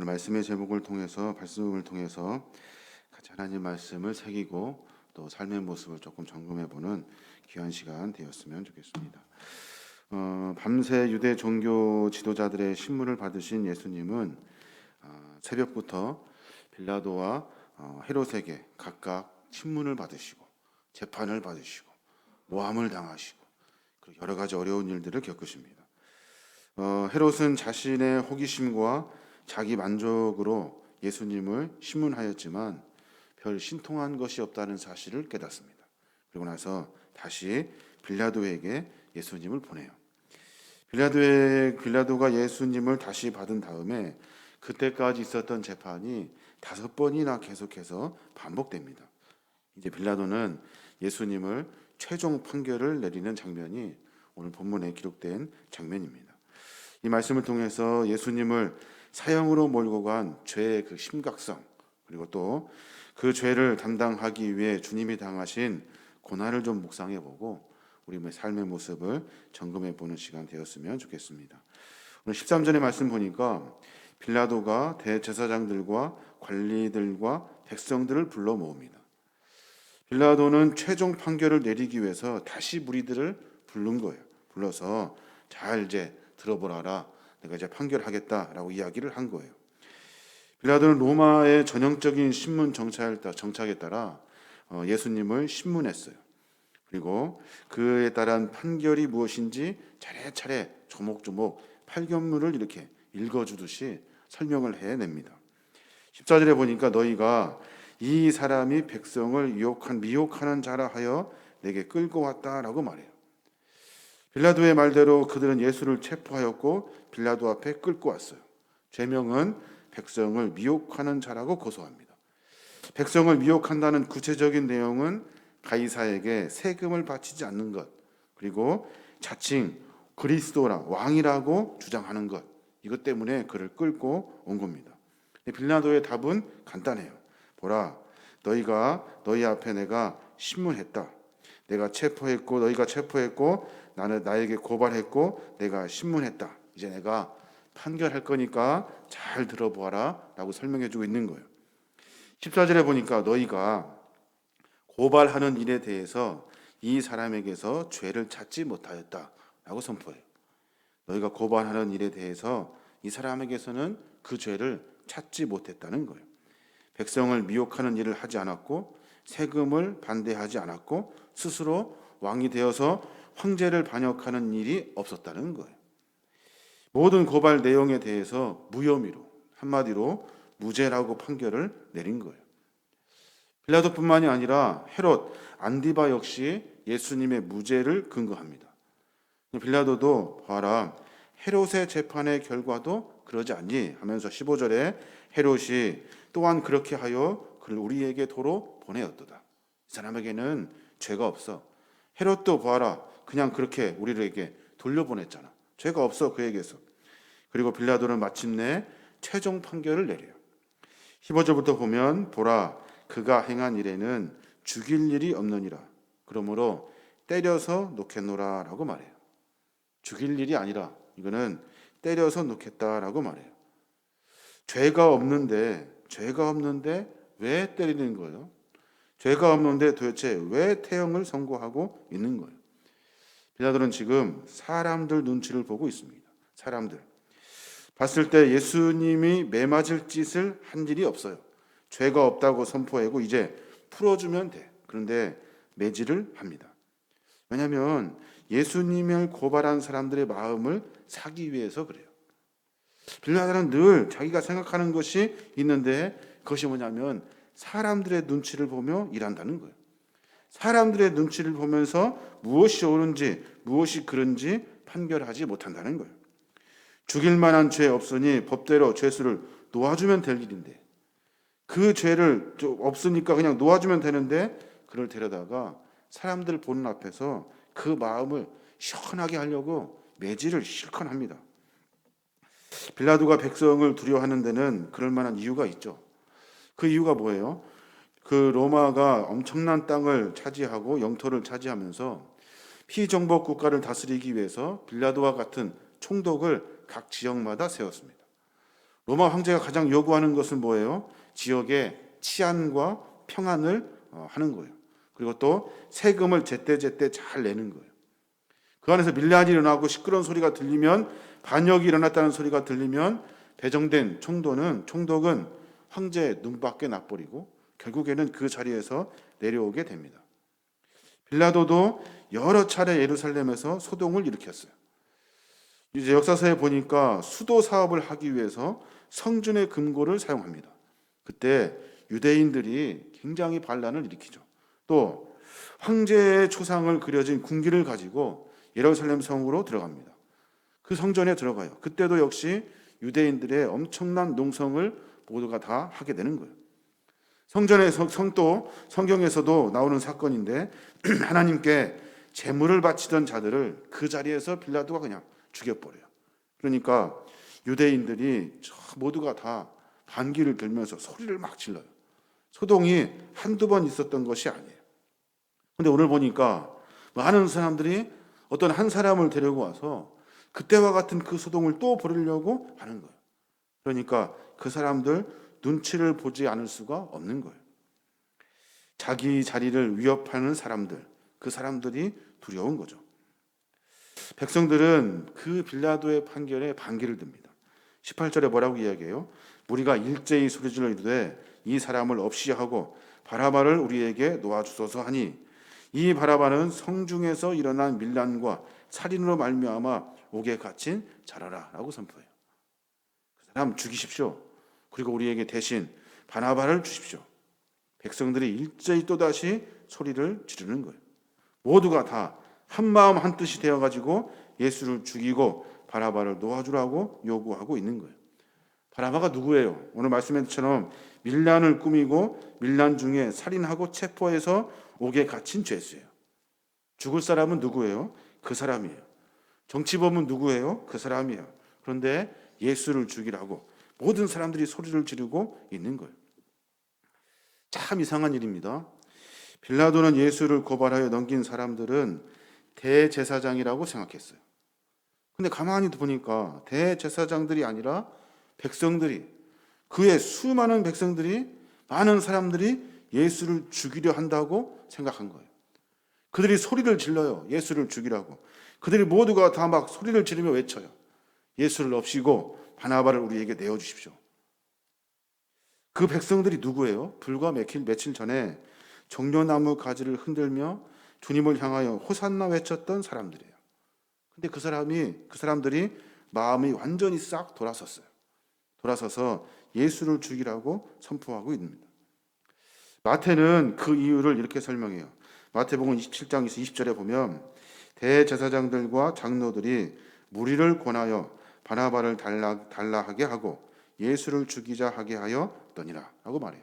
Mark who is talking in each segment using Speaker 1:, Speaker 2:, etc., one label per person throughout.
Speaker 1: 오늘 말씀의 제목을 통해서 말씀을 통해서 같이 하나님 말씀을 새기고 또 삶의 모습을 조금 점검해보는 귀한 시간 되었으면 좋겠습니다. 밤새 유대 종교 지도자들의 신문을 받으신 예수님은 새벽부터 빌라도와 헤롯에게 각각 신문을 받으시고 재판을 받으시고 모함을 당하시고 그리고 여러 가지 어려운 일들을 겪으십니다. 헤롯은 자신의 호기심과 자기 만족으로 예수님을 신문하였지만 별 신통한 것이 없다는 사실을 깨닫습니다. 그리고 나서 다시 빌라도에게 예수님을 보내요. 빌라도가 예수님을 다시 받은 다음에 그때까지 있었던 재판이 5번이나 계속해서 반복됩니다. 이제 빌라도는 예수님을 최종 판결을 내리는 장면이 오늘 본문에 기록된 장면입니다. 이 말씀을 통해서 예수님을 사형으로 몰고 간 죄의 그 심각성, 그리고 또 그 죄를 담당하기 위해 주님이 당하신 고난을 좀 묵상해보고 우리의 삶의 모습을 점검해보는 시간 되었으면 좋겠습니다. 오늘 13절의 말씀 보니까 빌라도가 대제사장들과 관리들과 백성들을 불러 모읍니다. 빌라도는 최종 판결을 내리기 위해서 다시 무리들을 부른 거예요. 불러서 잘 이제 들어보라라. 내가 이제 판결하겠다라고 이야기를 한 거예요. 빌라도는 로마의 전형적인 신문 정착에 따라 예수님을 신문했어요. 그리고 그에 따른 판결이 무엇인지 차례차례 조목조목 판결문을 이렇게 읽어주듯이 설명을 해냅니다. 14절에 보니까 너희가 이 사람이 백성을 미혹하는 자라 하여 내게 끌고 왔다라고 말해요. 빌라도의 말대로 그들은 예수를 체포하였고 빌라도 앞에 끌고 왔어요. 죄명은 백성을 미혹하는 자라고 고소합니다. 백성을 미혹한다는 구체적인 내용은 가이사에게 세금을 바치지 않는 것, 그리고 자칭 그리스도라 왕이라고 주장하는 것, 이것 때문에 그를 끌고 온 겁니다. 빌라도의 답은 간단해요. 보라, 너희 앞에 내가 신문했다. 내가 체포했고 너희가 체포했고 나에게 고발했고 내가 신문했다. 이제 내가 판결할 거니까 잘 들어보아라 라고 설명해주고 있는 거예요. 14절에 보니까 너희가 고발하는 일에 대해서 이 사람에게서 죄를 찾지 못하였다라고 선포해요. 너희가 고발하는 일에 대해서 이 사람에게서는 그 죄를 찾지 못했다는 거예요. 백성을 미혹하는 일을 하지 않았고 세금을 반대하지 않았고 스스로 왕이 되어서 황제를 반역하는 일이 없었다는 거예요. 모든 고발 내용에 대해서 무혐의로, 한마디로 무죄라고 판결을 내린 거예요. 빌라도뿐만이 아니라 헤롯, 안디바 역시 예수님의 무죄를 근거합니다. 빌라도도 봐라, 헤롯의 재판의 결과도 그러지 않니? 하면서 15절에 헤롯이 또한 그렇게 하여 그를 우리에게 도로 보내었도다. 이 사람에게는 죄가 없어. 헤롯도 봐라, 그냥 그렇게 우리에게 돌려보냈잖아. 죄가 없어 그에게서. 그리고 빌라도는 마침내 최종 판결을 내려요. 15절부터 보면 보라, 그가 행한 일에는 죽일 일이 없느니라. 그러므로 때려서 놓겠노라 라고 말해요. 죽일 일이 아니라 이거는 때려서 놓겠다라고 말해요. 죄가 없는데 왜 때리는 거예요? 죄가 없는데 도대체 왜 태형을 선고하고 있는 거예요? 빌라도는 지금 사람들 눈치를 보고 있습니다. 사람들 봤을 때 예수님이 매맞을 짓을 한 일이 없어요. 죄가 없다고 선포하고 이제 풀어주면 돼. 그런데 매질을 합니다. 왜냐하면 예수님을 고발한 사람들의 마음을 사기 위해서 그래요. 빌라도는 늘 자기가 생각하는 것이 있는데 그것이 뭐냐면 사람들의 눈치를 보며 일한다는 거예요. 사람들의 눈치를 보면서 무엇이 옳은지 무엇이 그른지 판결하지 못한다는 거예요. 죽일 만한 죄 없으니 법대로 죄수를 놓아주면 될 일인데 그 죄를 없으니까 그냥 놓아주면 되는데 그를 데려다가 사람들 보는 앞에서 그 마음을 시원하게 하려고 매질을 실컷 합니다. 빌라도가 백성을 두려워하는 데는 그럴 만한 이유가 있죠. 그 이유가 뭐예요? 그 로마가 엄청난 땅을 차지하고 영토를 차지하면서 피정복 국가를 다스리기 위해서 빌라도와 같은 총독을 각 지역마다 세웠습니다. 로마 황제가 가장 요구하는 것은 뭐예요? 지역의 치안과 평안을 하는 거예요. 그리고 또 세금을 제때제때 잘 내는 거예요. 그 안에서 밀란이 일어나고 시끄러운 소리가 들리면, 반역이 일어났다는 소리가 들리면 배정된 총독은 황제의 눈밖에 나버리고 결국에는 그 자리에서 내려오게 됩니다. 빌라도도 여러 차례 예루살렘에서 소동을 일으켰어요. 이제 역사서에 보니까 수도 사업을 하기 위해서 성전의 금고를 사용합니다. 그때 유대인들이 굉장히 반란을 일으키죠. 또 황제의 초상을 그려진 군기를 가지고 예루살렘 성으로 들어갑니다. 그 성전에 들어가요. 그때도 역시 유대인들의 엄청난 농성을 모두가 다 하게 되는 거예요. 또 성경에서도 나오는 사건인데 하나님께 제물을 바치던 자들을 그 자리에서 빌라도가 그냥 죽여버려요. 그러니까 유대인들이 모두가 다 반기를 들면서 소리를 막 질러요. 소동이 한두 번 있었던 것이 아니에요. 근데 오늘 보니까 많은 사람들이 어떤 한 사람을 데리고 와서 그때와 같은 그 소동을 또 벌이려고 하는 거예요. 그러니까 그 사람들 눈치를 보지 않을 수가 없는 거예요. 자기 자리를 위협하는 사람들, 그 사람들이 두려운 거죠. 백성들은 그 빌라도의 판결에 반기를 듭니다. 18절에 뭐라고 이야기해요? 우리가 일제히 소리질러 이르되 이 사람을 없이 하고 바라바를 우리에게 놓아주소서 하니, 이 바라바는 성중에서 일어난 밀란과 살인으로 말미암아 옥에 갇힌 자라라 라고 선포해요. 그 사람 죽이십시오. 그리고 우리에게 대신 바나바를 주십시오. 백성들이 일제히 또다시 소리를 지르는 거예요. 모두가 다 한마음 한뜻이 되어가지고 예수를 죽이고 바나바를 놓아주라고 요구하고 있는 거예요. 바나바가 누구예요? 오늘 말씀처럼 밀란을 꾸미고 밀란 중에 살인하고 체포해서 옥에 갇힌 죄수예요. 죽을 사람은 누구예요? 그 사람이에요. 정치범은 누구예요? 그 사람이에요. 그런데 예수를 죽이라고 모든 사람들이 소리를 지르고 있는 거예요. 참 이상한 일입니다. 빌라도는 예수를 고발하여 넘긴 사람들은 대제사장이라고 생각했어요. 근데 가만히 보니까 대제사장들이 아니라 백성들이, 그의 수많은 백성들이, 많은 사람들이 예수를 죽이려 한다고 생각한 거예요. 그들이 소리를 질러요. 예수를 죽이라고. 그들이 모두가 다 막 소리를 지르며 외쳐요. 예수를 없이고 바나바를 우리에게 내어주십시오. 그 백성들이 누구예요? 불과 며칠 전에 종려나무 가지를 흔들며 주님을 향하여 호산나 외쳤던 사람들이에요. 근데 그 사람들이 마음이 완전히 싹 돌아섰어요. 돌아서서 예수를 죽이라고 선포하고 있습니다. 마태는 그 이유를 이렇게 설명해요. 마태복음 27장 20절에 보면 대제사장들과 장로들이 무리를 권하여 바나바를 달라하게 하고 예수를 죽이자 하게 하였더니라 라고 말해요.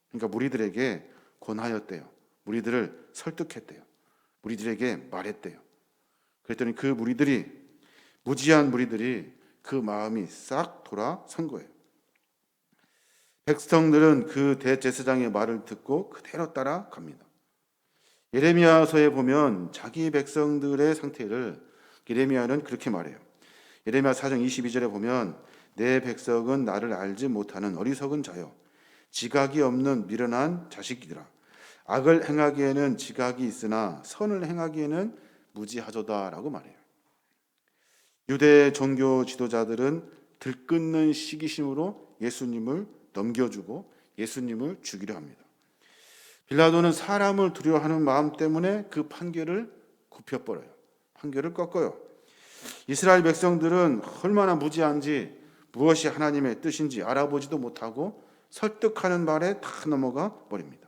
Speaker 1: 그러니까 무리들에게 권하였대요. 무리들을 설득했대요. 무리들에게 말했대요. 그랬더니 그 무지한 무리들이 그 마음이 싹 돌아선 거예요. 백성들은 그 대제사장의 말을 듣고 그대로 따라갑니다. 예레미야서에 보면 자기 백성들의 상태를 예레미야는 그렇게 말해요. 예레미야 4장 22절에 보면 내 백성은 나를 알지 못하는 어리석은 자요, 지각이 없는 미련한 자식이더라. 악을 행하기에는 지각이 있으나 선을 행하기에는 무지하도다라고 말해요. 유대 종교 지도자들은 들끓는 시기심으로 예수님을 넘겨주고 예수님을 죽이려 합니다. 빌라도는 사람을 두려워하는 마음 때문에 그 판결을 굽혀버려요. 판결을 꺾어요. 이스라엘 백성들은 얼마나 무지한지, 무엇이 하나님의 뜻인지 알아보지도 못하고 설득하는 말에 다 넘어가 버립니다.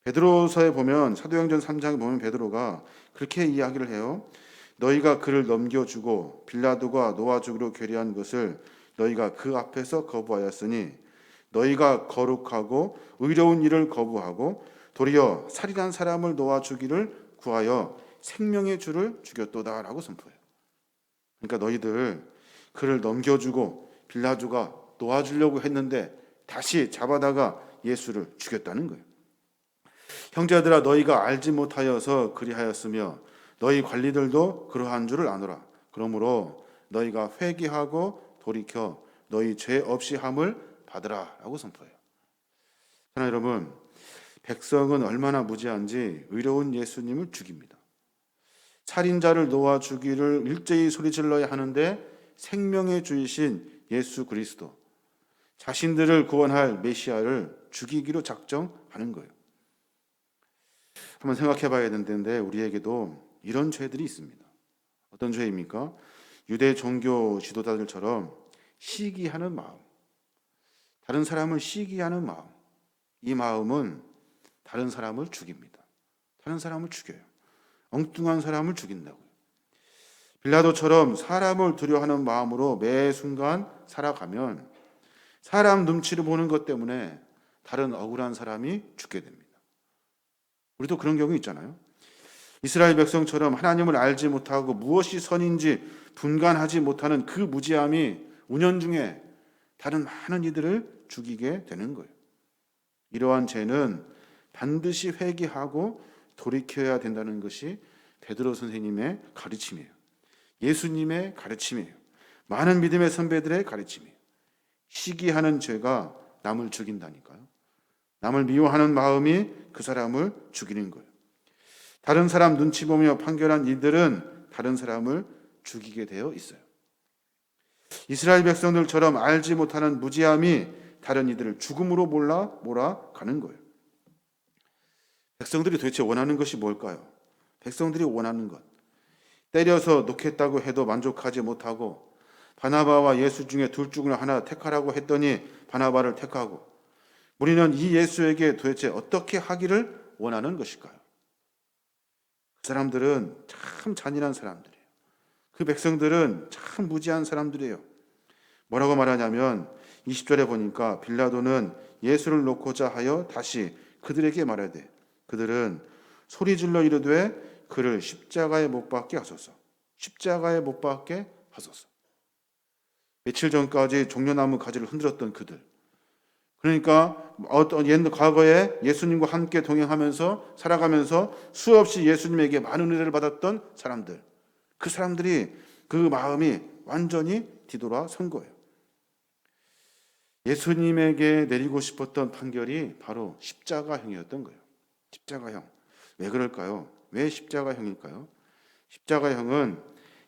Speaker 1: 베드로서에 보면, 사도행전 3장에 보면 베드로가 그렇게 이야기를 해요. 너희가 그를 넘겨주고 빌라도가 놓아주기로 결의한 것을 너희가 그 앞에서 거부하였으니 너희가 거룩하고 의로운 일을 거부하고 도리어 살인한 사람을 놓아주기를 구하여 생명의 주를 죽였도다라고 선포해요. 그러니까 너희들 그를 넘겨주고 빌라도가 놓아주려고 했는데 다시 잡아다가 예수를 죽였다는 거예요. 형제들아, 너희가 알지 못하여서 그리하였으며 너희 관리들도 그러한 줄을 아노라. 그러므로 너희가 회개하고 돌이켜 너희 죄 없이 함을 받으라 라고 선포해요. 그러나 여러분, 백성은 얼마나 무지한지 의로운 예수님을 죽입니다. 살인자를 놓아 주기를 일제히 소리질러야 하는데 생명의 주이신 예수 그리스도, 자신들을 구원할 메시아를 죽이기로 작정하는 거예요. 한번 생각해 봐야 되는데 우리에게도 이런 죄들이 있습니다. 어떤 죄입니까? 유대 종교 지도자들처럼 시기하는 마음, 다른 사람을 시기하는 마음, 이 마음은 다른 사람을 죽입니다. 다른 사람을 죽여요. 엉뚱한 사람을 죽인다고요. 빌라도처럼 사람을 두려워하는 마음으로 매 순간 살아가면 사람 눈치를 보는 것 때문에 다른 억울한 사람이 죽게 됩니다. 우리도 그런 경우 있잖아요. 이스라엘 백성처럼 하나님을 알지 못하고 무엇이 선인지 분간하지 못하는 그 무지함이 운연중에 다른 많은 이들을 죽이게 되는 거예요. 이러한 죄는 반드시 회개하고 돌이켜야 된다는 것이 베드로 선생님의 가르침이에요. 예수님의 가르침이에요. 많은 믿음의 선배들의 가르침이에요. 시기하는 죄가 남을 죽인다니까요. 남을 미워하는 마음이 그 사람을 죽이는 거예요. 다른 사람 눈치 보며 판결한 이들은 다른 사람을 죽이게 되어 있어요. 이스라엘 백성들처럼 알지 못하는 무지함이 다른 이들을 죽음으로 몰아가는 거예요. 백성들이 도대체 원하는 것이 뭘까요? 백성들이 원하는 것, 때려서 놓겠다고 해도 만족하지 못하고 바나바와 예수 중에 둘 중을 하나 택하라고 했더니 바나바를 택하고, 우리는 이 예수에게 도대체 어떻게 하기를 원하는 것일까요? 그 사람들은 참 잔인한 사람들이에요. 그 백성들은 참 무지한 사람들이에요. 뭐라고 말하냐면 20절에 보니까 빌라도는 예수를 놓고자 하여 다시 그들에게 말하되 그들은 소리질러 이르되 그를 십자가에 못 박게 하소서. 십자가에 못 박게 하소서. 며칠 전까지 종려나무 가지를 흔들었던 그들, 그러니까 어떤 옛날 과거에 예수님과 함께 동행하면서 살아가면서 수없이 예수님에게 많은 은혜를 받았던 사람들, 그 사람들이 그 마음이 완전히 뒤돌아선 거예요. 예수님에게 내리고 싶었던 판결이 바로 십자가형이었던 거예요. 십자가형. 왜 그럴까요? 왜 십자가형일까요? 십자가형은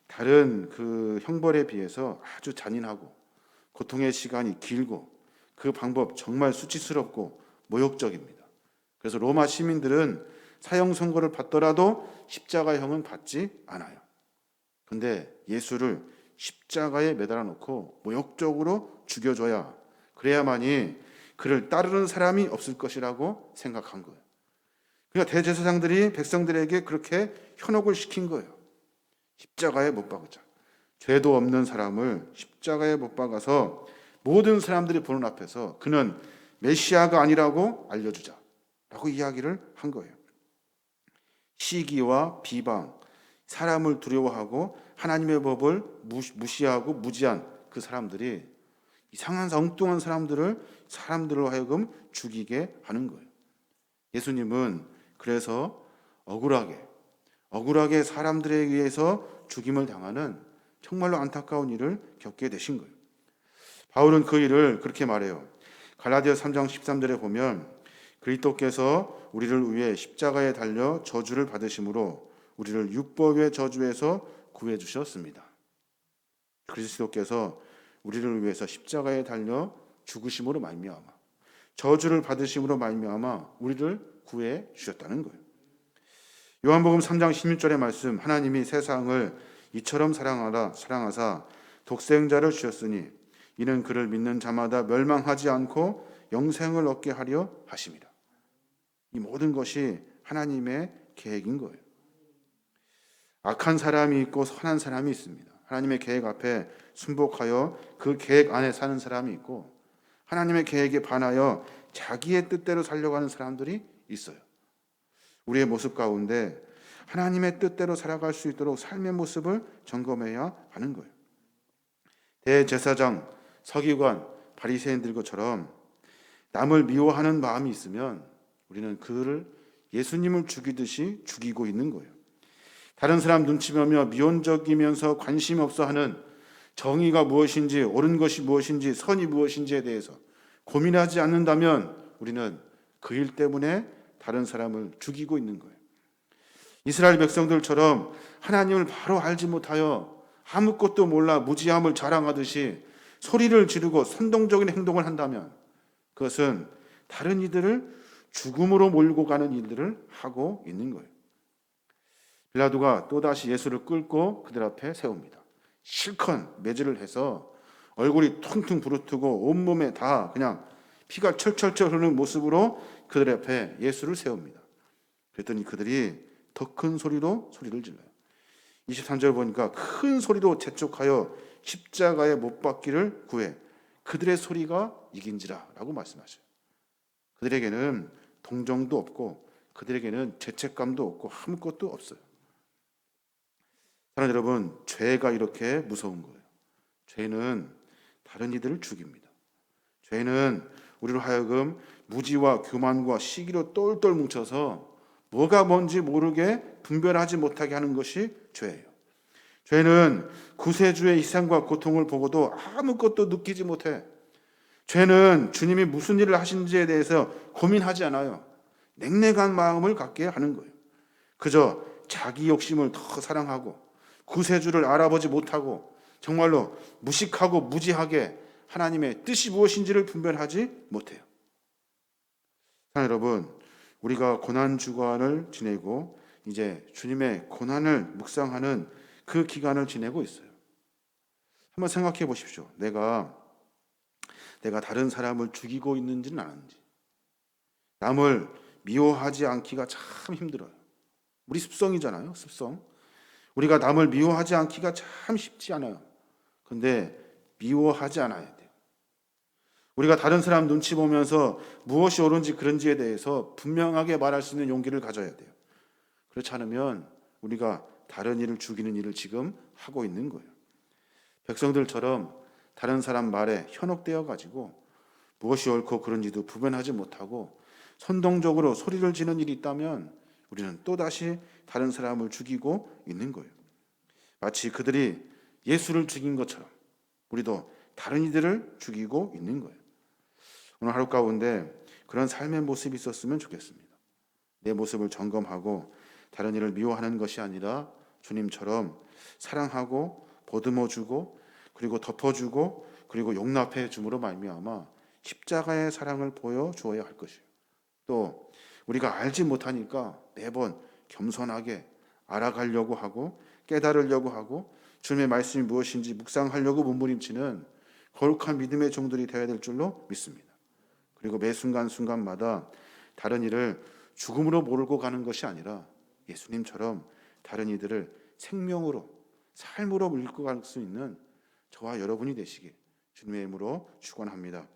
Speaker 1: 다른 그 형벌에 비해서 아주 잔인하고 고통의 시간이 길고 그 방법 정말 수치스럽고 모욕적입니다. 그래서 로마 시민들은 사형 선고를 받더라도 십자가형은 받지 않아요. 근데 예수를 십자가에 매달아 놓고 모욕적으로 죽여줘야, 그래야만이 그를 따르는 사람이 없을 것이라고 생각한 거예요. 그러니까 대제사장들이 백성들에게 그렇게 현혹을 시킨 거예요. 십자가에 못 박으자. 죄도 없는 사람을 십자가에 못 박아서 모든 사람들이 보는 앞에서 그는 메시아가 아니라고 알려주자라고 이야기를 한 거예요. 시기와 비방, 사람을 두려워하고 하나님의 법을 무시하고 무지한 그 사람들이 이상한 엉뚱한 사람들로 하여금 죽이게 하는 거예요. 예수님은 그래서 억울하게 사람들에 의해서 죽임을 당하는 정말로 안타까운 일을 겪게 되신 거예요. 바울은 그 일을 그렇게 말해요. 갈라디아 3장 13절에 보면 그리스도께서 우리를 위해 십자가에 달려 저주를 받으심으로 우리를 율법의 저주에서 구해 주셨습니다. 그리스도께서 우리를 위해서 십자가에 달려 죽으심으로 말미암아, 저주를 받으심으로 말미암아 우리를 구해 주셨다는 거예요. 요한복음 3장 16절의 말씀, 하나님이 세상을 이처럼 사랑하사 독생자를 주셨으니 이는 그를 믿는 자마다 멸망하지 않고 영생을 얻게 하려 하심이라. 이 모든 것이 하나님의 계획인 거예요. 악한 사람이 있고 선한 사람이 있습니다. 하나님의 계획 앞에 순복하여 그 계획 안에 사는 사람이 있고, 하나님의 계획에 반하여 자기의 뜻대로 살려가는 사람들이 있어요. 우리의 모습 가운데 하나님의 뜻대로 살아갈 수 있도록 삶의 모습을 점검해야 하는 거예요. 대제사장, 서기관, 바리새인들 것처럼 남을 미워하는 마음이 있으면 우리는 그를 예수님을 죽이듯이 죽이고 있는 거예요. 다른 사람 눈치 보며 미온적이면서 관심 없어 하는 정의가 무엇인지, 옳은 것이 무엇인지, 선이 무엇인지에 대해서 고민하지 않는다면 우리는 그 일 때문에 다른 사람을 죽이고 있는 거예요. 이스라엘 백성들처럼 하나님을 바로 알지 못하여 아무것도 몰라 무지함을 자랑하듯이 소리를 지르고 선동적인 행동을 한다면 그것은 다른 이들을 죽음으로 몰고 가는 일들을 하고 있는 거예요. 빌라도가 또다시 예수를 끌고 그들 앞에 세웁니다. 실컷 매질을 해서 얼굴이 퉁퉁 부르트고 온몸에 다 그냥 피가 철철철 흐르는 모습으로 그들 앞에 예수를 세웁니다. 그랬더니 그들이 더 큰 소리로 소리를 질러요. 23절 보니까 큰 소리로 재촉하여 십자가에 못 박기를 구해 그들의 소리가 이긴지라 라고 말씀하셔요. 그들에게는 동정도 없고 그들에게는 죄책감도 없고 아무것도 없어요. 사랑하는 여러분, 죄가 이렇게 무서운 거예요. 죄는 다른 이들을 죽입니다. 죄는 우리로 하여금 무지와 교만과 시기로 똘똘 뭉쳐서 뭐가 뭔지 모르게 분별하지 못하게 하는 것이 죄예요. 죄는 구세주의 희생과 고통을 보고도 아무것도 느끼지 못해. 죄는 주님이 무슨 일을 하신지에 대해서 고민하지 않아요. 냉랭한 마음을 갖게 하는 거예요. 그저 자기 욕심을 더 사랑하고 구세주를 알아보지 못하고 정말로 무식하고 무지하게 하나님의 뜻이 무엇인지를 분별하지 못해요. 사랑하는 여러분, 우리가 고난주간을 지내고 이제 주님의 고난을 묵상하는 그 기간을 지내고 있어요. 한번 생각해 보십시오. 내가 다른 사람을 죽이고 있는지는 아는지. 남을 미워하지 않기가 참 힘들어요. 우리 습성이잖아요. 습성. 우리가 남을 미워하지 않기가 참 쉽지 않아요. 근데 미워하지 않아야 돼요. 우리가 다른 사람 눈치 보면서 무엇이 옳은지 그런지에 대해서 분명하게 말할 수 있는 용기를 가져야 돼요. 그렇지 않으면 우리가 다른 이를 죽이는 일을 지금 하고 있는 거예요. 백성들처럼 다른 사람 말에 현혹되어 가지고 무엇이 옳고 그른지도 구분하지 못하고 선동적으로 소리를 지는 일이 있다면 우리는 또다시 다른 사람을 죽이고 있는 거예요. 마치 그들이 예수를 죽인 것처럼 우리도 다른 이들을 죽이고 있는 거예요. 오늘 하루 가운데 그런 삶의 모습이 있었으면 좋겠습니다. 내 모습을 점검하고 다른 이를 미워하는 것이 아니라 주님처럼 사랑하고 보듬어주고 그리고 덮어주고 그리고 용납해 줌으로 말미암아 십자가의 사랑을 보여주어야 할 것이에요. 또 우리가 알지 못하니까 매번 겸손하게 알아가려고 하고 깨달으려고 하고 주님의 말씀이 무엇인지 묵상하려고 몸부림치는 거룩한 믿음의 종들이 되어야 될 줄로 믿습니다. 그리고 매 순간순간마다 다른 이를 죽음으로 몰고 가는 것이 아니라 예수님처럼 다른 이들을 생명으로 삶으로 밀고 갈 수 있는 저와 여러분이 되시길 주님의 이름으로 축원합니다.